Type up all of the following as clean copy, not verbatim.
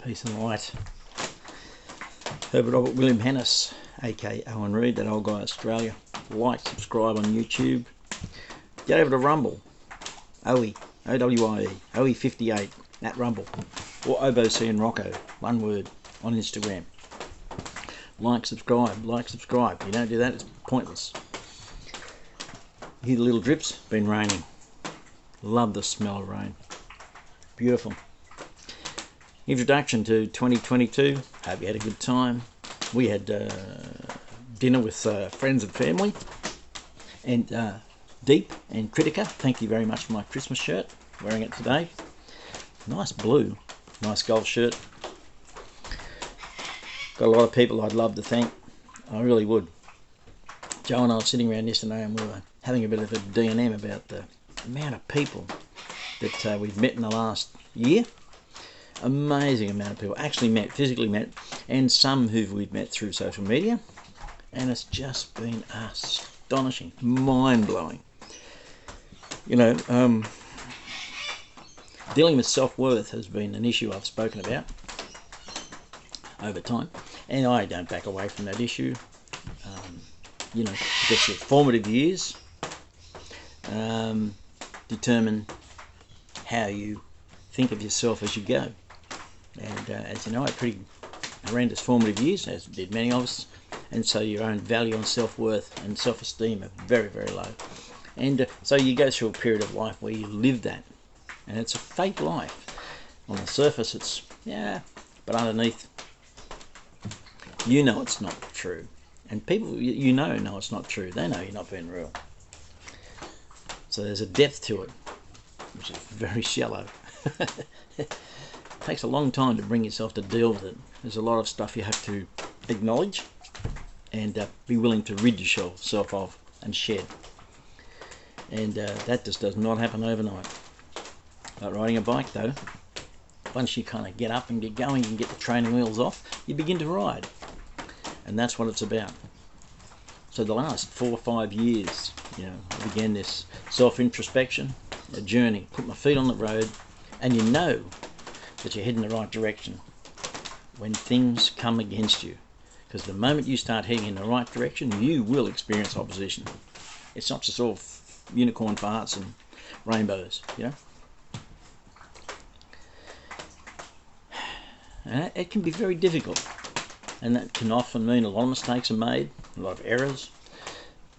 Peace and light. Herbert Robert William Hennis, aka Owen Reed, that old guy Australia. Like, subscribe on YouTube. Get over to Rumble. OE, OWIE, OE58 at Rumble. Or OBOC and Rocco, one word, on Instagram. Like, subscribe, like, subscribe. If you don't do that, it's pointless. Hear the little drips? Been raining. Love the smell of rain. Beautiful. Introduction to 2022. Hope you had a good time. We had dinner with friends and family. And Deep and Critica, thank you very much for my Christmas shirt. Wearing it today. Nice blue. Nice golf shirt. Got a lot of people I'd love to thank. I really would. Joe and I were sitting around yesterday and we were having a bit of a D&M about the amount of people that we've met in the last year. Amazing amount of people actually met, physically met, and some who we've met through social media, and it's just been astonishing, mind-blowing. You know, dealing with self-worth has been an issue I've spoken about over time, and I don't back away from that issue. You know, because your formative years determine how you think of yourself as you go. And as you know, I had pretty horrendous formative years, as did many of us, and so your own value and self-worth and self-esteem are very, very low. And so you go through a period of life where you live that, and it's a fake life. On the surface, it's, yeah, but underneath, you know it's not true. And people you know it's not true. They know you're not being real. So there's a depth to it, which is very shallow. It takes a long time to bring yourself to deal with it. There's a lot of stuff you have to acknowledge and be willing to rid yourself of and shed. And that just does not happen overnight. Like riding a bike though, once you kind of get up and get going and get the training wheels off, you begin to ride. And that's what it's about. So the last 4 or 5 years, you know, I began this self-introspection, a journey, put my feet on the road, and you know that you're heading in the right direction when things come against you. Because the moment you start heading in the right direction, you will experience opposition. It's not just all unicorn farts and rainbows, you know. And it can be very difficult. And that can often mean a lot of mistakes are made, a lot of errors,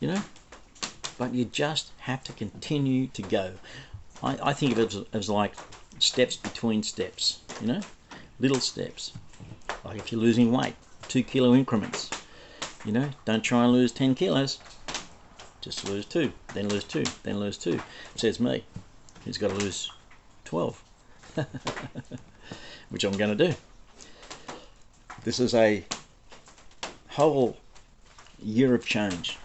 you know. But you just have to continue to go. I think of it as like steps between steps, you know, little steps. Like if you're losing weight, 2 kilo increments, you know, don't try and lose 10 kilos, just lose 2, then lose 2, then lose 2. Says me, who's got to lose 12, which I'm going to do. This is a whole year of change.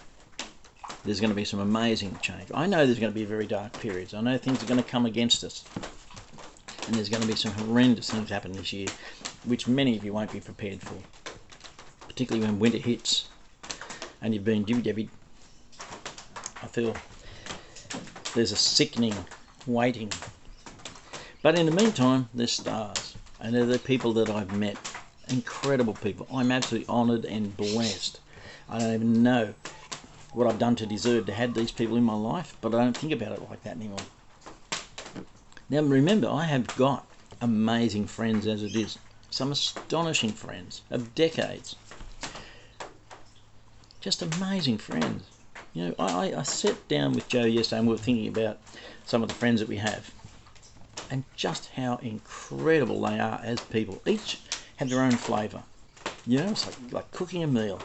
There's going to be some amazing change. I know there's going to be very dark periods. I know things are going to come against us. And there's going to be some horrendous things happen this year, which many of you won't be prepared for. Particularly when winter hits and you've been dibby-dabbied. I feel there's a sickening waiting. But in the meantime, there's stars. And they're the people that I've met. Incredible people. I'm absolutely honoured and blessed. I don't even know what I've done to deserve to have these people in my life, but I don't think about it like that anymore. Now remember, I have got amazing friends as it is. Some astonishing friends of decades. Just amazing friends. You know, I sat down with Joe yesterday and we were thinking about some of the friends that we have. And just how incredible they are as people. Each have their own flavour. You know, it's like cooking a meal.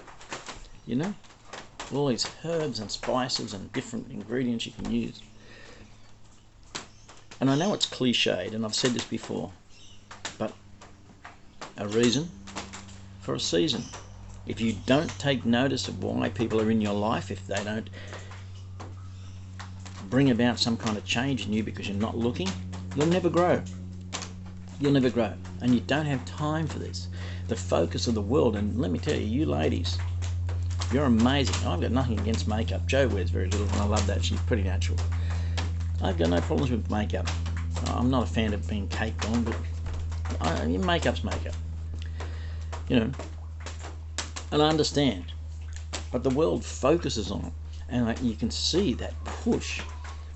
You know? All these herbs and spices and different ingredients you can use. And I know it's cliched, and I've said this before, but a reason for a season. If you don't take notice of why people are in your life, if they don't bring about some kind of change in you because you're not looking, you'll never grow. You'll never grow. And you don't have time for this. The focus of the world, and let me tell you, you ladies, you're amazing. I've got nothing against makeup. Joe wears very little, and I love that. She's pretty natural. I've got no problems with makeup. I'm not a fan of being caked on, but makeup's makeup. You know, and I understand. But the world focuses on it. And you can see that push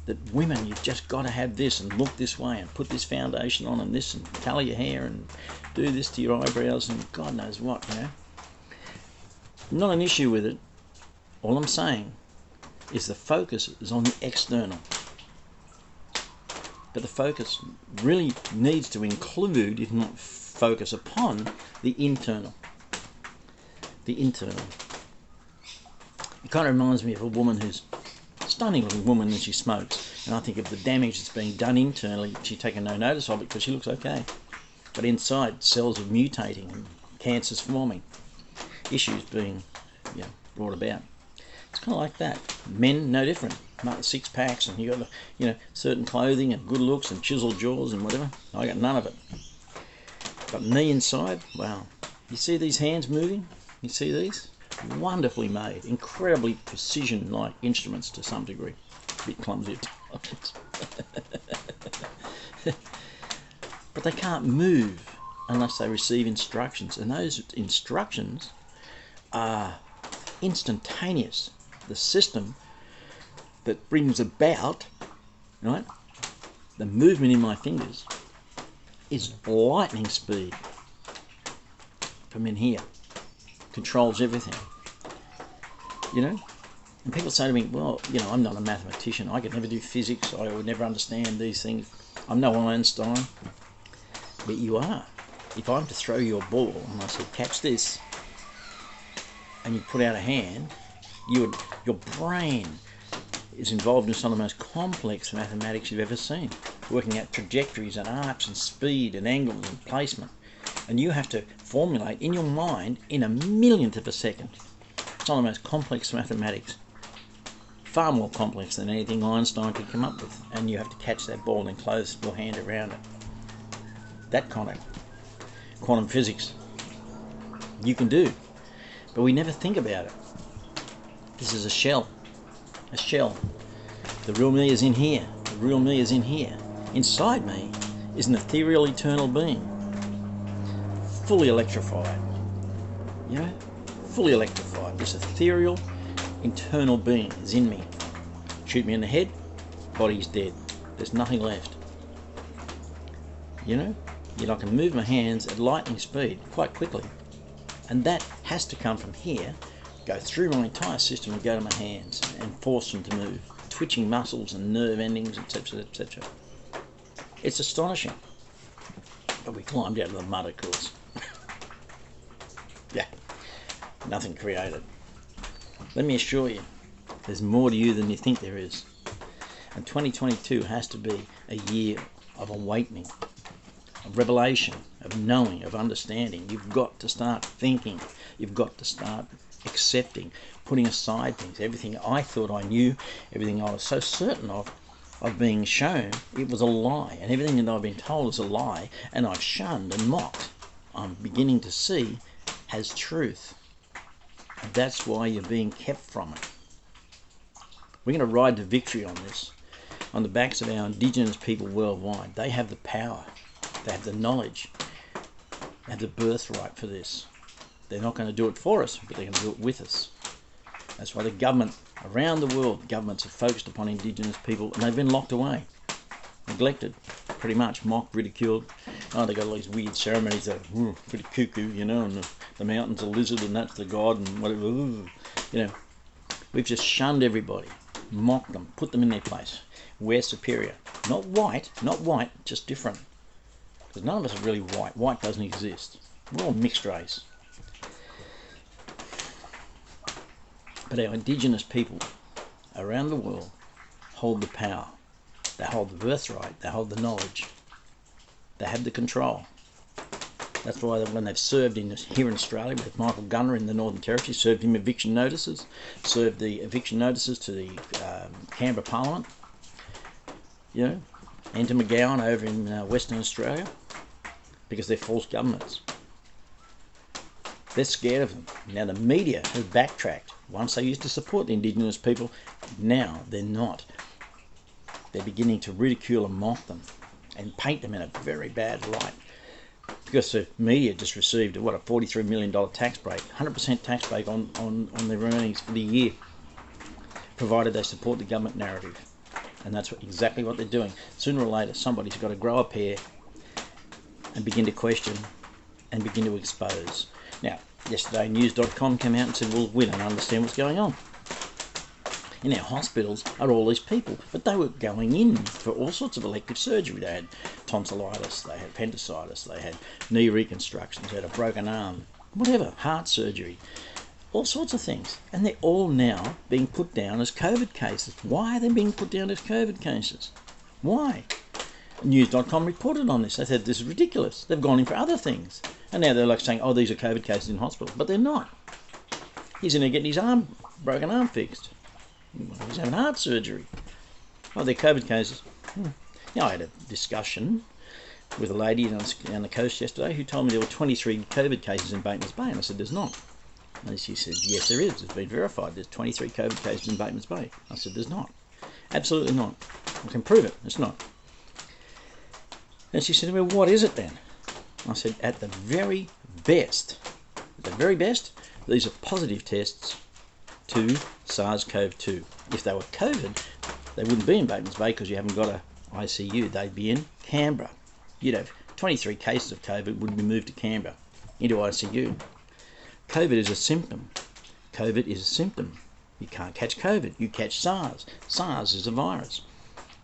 that women, you've just got to have this and look this way and put this foundation on and this and colour your hair and do this to your eyebrows and God knows what, you know. Not an issue with it. All I'm saying is the focus is on the external. But the focus really needs to include, if not focus upon, the internal. The internal. It kind of reminds me of a woman who's a stunning looking woman and she smokes. And I think of the damage that's being done internally. She's taken no notice of it because she looks okay. But inside, cells are mutating and cancers forming. Issues being brought about. It's kind of like that. Men, no different. Six packs and you got certain clothing and good looks and chiseled jaws and whatever. I got none of it. But me inside, wow. You see these hands moving? You see these? Wonderfully made, incredibly precision-like instruments to some degree. A bit clumsy at times. But they can't move unless they receive instructions, and those instructions are instantaneous. The system that brings about, right, the movement in my fingers is lightning speed from in here. Controls everything, you know. And people say to me, well, I'm not a mathematician, I could never do physics, I would never understand these things, I'm no Einstein. But you are. If I'm to throw you a ball and I said catch this and you put out a hand, your brain is involved in some of the most complex mathematics you've ever seen, working out trajectories and arcs and speed and angles and placement. And you have to formulate in your mind in a millionth of a second some of the most complex mathematics, far more complex than anything Einstein could come up with. And you have to catch that ball and close your hand around it. That kind of quantum physics you can do, but we never think about it. This is a shell. A shell. The real me is in here. The real me is in here. Inside me is an ethereal eternal being. Fully electrified. Fully electrified. This ethereal internal being is in me. Shoot me in the head, body's dead. There's nothing left. I can move my hands at lightning speed quite quickly. And that has to come from here, go through my entire system and go to my hands and force them to move. Twitching muscles and nerve endings, etc., etc. It's astonishing. But we climbed out of the mud, of course. Yeah, nothing created. Let me assure you, there's more to you than you think there is. And 2022 has to be a year of awakening, of revelation, of knowing, of understanding. You've got to start thinking. You've got to start accepting, putting aside things. Everything I thought I knew, everything I was so certain of being shown, it was a lie. And everything that I've been told is a lie, and I've shunned and mocked, I'm beginning to see has truth. And that's why you're being kept from it. We're going to ride to victory on this, on the backs of our Indigenous people worldwide. They have the power. They have the knowledge. They have the birthright for this. They're not going to do it for us, but they're going to do it with us. That's why the government, around the world, governments have focused upon Indigenous people, and they've been locked away, neglected, pretty much, mocked, ridiculed. Oh, they got all these weird ceremonies that are pretty cuckoo, and the mountain's a lizard and that's the god and whatever. We've just shunned everybody, mocked them, put them in their place. We're superior. Not white, just different. Because none of us are really white. White doesn't exist. We're all mixed race. But our Indigenous people around the world hold the power. They hold the birthright. They hold the knowledge. They have the control. That's why when they've served here in Australia with Michael Gunner in the Northern Territory, served him eviction notices, served the eviction notices to the Canberra Parliament, and to McGowan over in Western Australia, because they're false governments. They're scared of them. Now the media has backtracked. Once they used to support the Indigenous people, now they're not. They're beginning to ridicule and mock them and paint them in a very bad light, because the media just received a $43 million tax break, 100% tax break on their earnings for the year, provided they support the government narrative. And that's exactly what they're doing. Sooner or later, somebody's got to grow a pair and begin to question and begin to expose. Now, yesterday News.com came out and said, well, we don't understand what's going on. In our hospitals are all these people, but they were going in for all sorts of elective surgery. They had tonsillitis, they had appendicitis, they had knee reconstructions, they had a broken arm, whatever, heart surgery, all sorts of things. And they're all now being put down as COVID cases. Why are they being put down as COVID cases? Why? News.com reported on this. They said this is ridiculous. They've gone in for other things. And now they're like saying, oh, these are COVID cases in hospital. But they're not. He's in there getting his broken arm fixed. He's having heart surgery. Oh, they're COVID cases. Now, I had a discussion with a lady down the coast yesterday who told me there were 23 COVID cases in Batemans Bay. And I said, there's not. And she said, yes, there is. It's been verified. There's 23 COVID cases in Batemans Bay. I said, there's not. Absolutely not. I can prove it. It's not. And she said, well, what is it then? I said, at the very best, these are positive tests to SARS-CoV-2. If they were COVID, they wouldn't be in Batemans Bay because you haven't got a ICU. They'd be in Canberra. You'd have 23 cases of COVID would be moved to Canberra into ICU. COVID is a symptom. COVID is a symptom. You can't catch COVID. You catch SARS. SARS is a virus.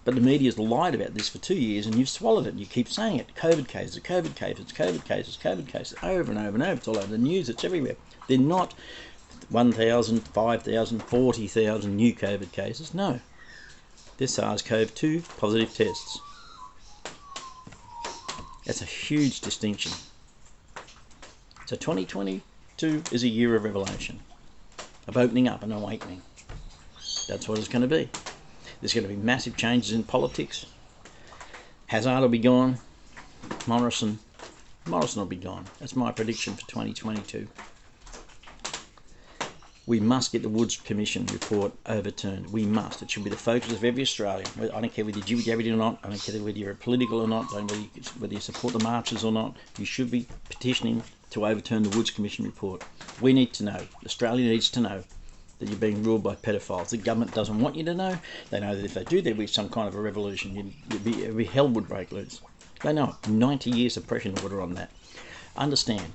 But the media's lied about this for 2 years and you've swallowed it. You keep saying it. COVID cases, COVID cases, COVID cases, COVID cases, over and over and over. It's all over the news. It's everywhere. They're not 1,000, 5,000, 40,000 new COVID cases. No. They're SARS-CoV-2 positive tests. That's a huge distinction. So 2022 is a year of revelation, of opening up and awakening. That's what it's going to be. There's going to be massive changes in politics. Hazard will be gone. Morrison will be gone. That's my prediction for 2022. We must get the Woods Commission report overturned. We must. It should be the focus of every Australian. I don't care whether you're Jewish or not. I don't care whether you're political or not. I don't care whether you support the marches or not. You should be petitioning to overturn the Woods Commission report. We need to know. Australia needs to know that you're being ruled by pedophiles. The government doesn't want you to know. They know that if they do, there'll be some kind of a revolution. Every hell would break loose. They know it. 90 years of pressure order on that. Understand,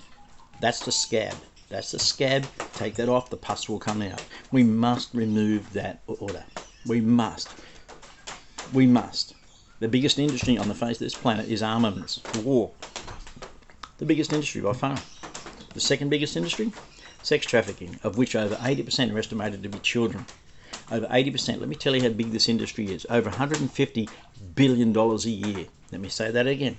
that's the scab. That's the scab. Take that off, the pus will come out. We must remove that order. We must. We must. The biggest industry on the face of this planet is armaments, war. The biggest industry by far. The second biggest industry? Sex trafficking, of which over 80% are estimated to be children. Over 80%. Let me tell you how big this industry is. Over $150 billion a year. Let me say that again.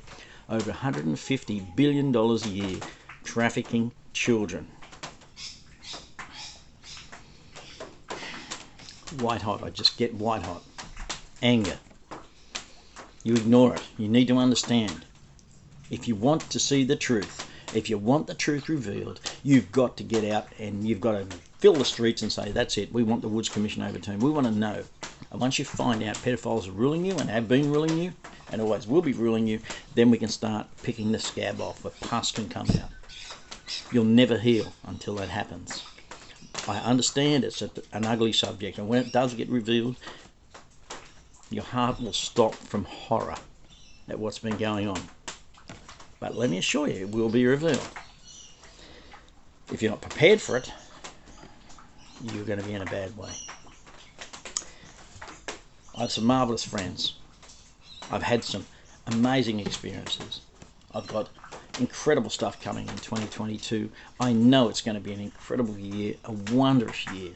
Over $150 billion a year trafficking children. White hot. I just get white hot. Anger. You ignore it. You need to understand. If you want to see the truth, if you want the truth revealed, you've got to get out and you've got to fill the streets and say, that's it, we want the Woods Commission overturned. We want to know. And once you find out pedophiles are ruling you and have been ruling you and always will be ruling you, then we can start picking the scab off where pus can come out. You'll never heal until that happens. I understand it's an ugly subject, and when it does get revealed, your heart will stop from horror at what's been going on. But let me assure you, it will be revealed. If you're not prepared for it, you're going to be in a bad way. I have some marvellous friends. I've had some amazing experiences. I've got incredible stuff coming in 2022. I know it's going to be an incredible year, a wondrous year.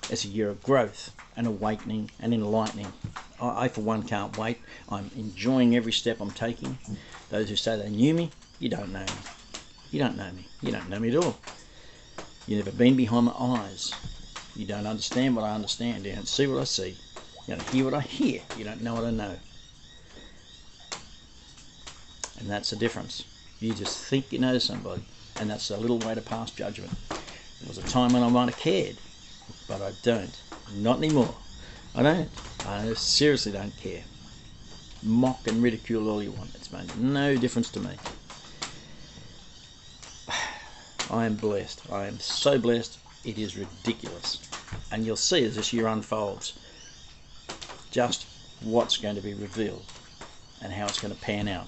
It's a year of growth and awakening and enlightening. I for one, can't wait. I'm enjoying every step I'm taking. Those who say they knew me, you don't know me. You don't know me. You don't know me at all. You've never been behind my eyes. You don't understand what I understand. You don't see what I see. You don't hear what I hear. You don't know what I know. And that's the difference. You just think you know somebody, and that's a little way to pass judgment. There was a time when I might have cared, but I don't. Not anymore. I don't. I seriously don't care. Mock and ridicule all you want. It's made no difference to me. I am blessed. I am so blessed. It is ridiculous. And you'll see as this year unfolds just what's going to be revealed and how it's going to pan out.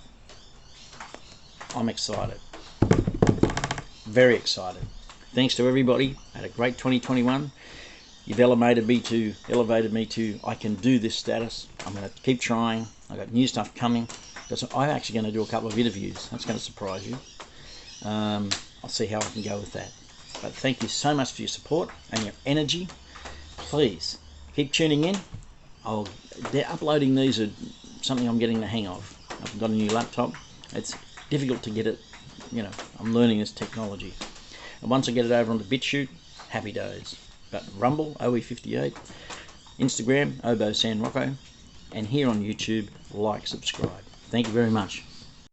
I'm excited. Very excited. Thanks to everybody. I had a great 2021. You've elevated me to I can do this status. I'm going to keep trying. I've got new stuff coming. I'm actually going to do a couple of interviews. That's going to surprise you. I'll see how I can go with that. But thank you so much for your support and your energy. Please keep tuning in. Uploading these are something I'm getting the hang of. I've got a new laptop. It's difficult to get it. I'm learning this technology. And once I get it over onto BitChute, happy days. But Rumble, OE58, Instagram, Obo San Rocco, and here on YouTube, like, subscribe. Thank you very much.